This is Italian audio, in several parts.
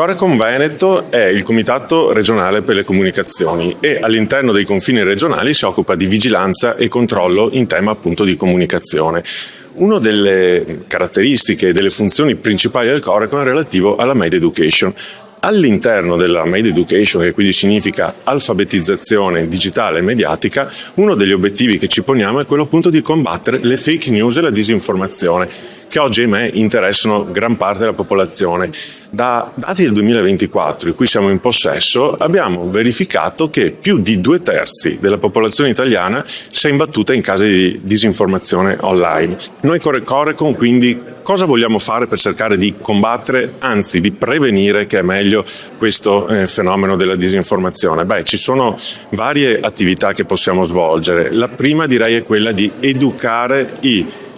Corecom Veneto è il Comitato regionale per le comunicazioni e all'interno dei confini regionali si occupa di vigilanza e controllo in tema appunto di comunicazione. Una delle caratteristiche e delle funzioni principali del Corecom è relativo alla Media Education. All'interno della Media Education, che quindi significa alfabetizzazione digitale e mediatica, uno degli obiettivi che ci poniamo è quello appunto di combattere le fake news e la disinformazione, che oggi, ahimè, interessano gran parte della popolazione. Da dati del 2024, di cui siamo in possesso, abbiamo verificato che più di 2/3 della popolazione italiana si è imbattuta in casi di disinformazione online. Noi Corecom quindi cosa vogliamo fare per cercare di combattere, anzi di prevenire, che è meglio, questo fenomeno della disinformazione? Ci sono varie attività che possiamo svolgere. La prima direi è quella di educare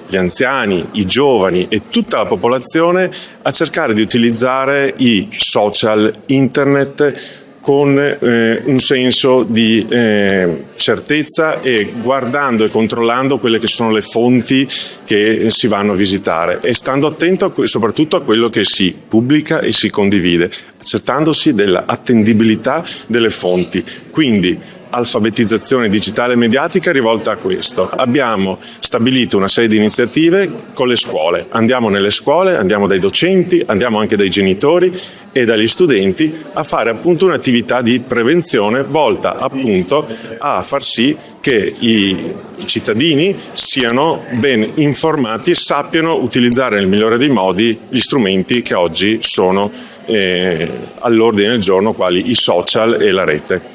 gli anziani, i giovani e tutta la popolazione a cercare di utilizzare i social, internet con un senso di certezza e guardando e controllando quelle che sono le fonti che si vanno a visitare e stando attento soprattutto a quello che si pubblica e si condivide, accertandosi della attendibilità delle fonti. Quindi alfabetizzazione digitale e mediatica rivolta a questo. Abbiamo stabilito una serie di iniziative con le scuole. Andiamo nelle scuole, andiamo dai docenti, andiamo anche dai genitori e dagli studenti a fare appunto un'attività di prevenzione volta appunto a far sì che i cittadini siano ben informati e sappiano utilizzare nel migliore dei modi gli strumenti che oggi sono all'ordine del giorno, quali i social e la rete.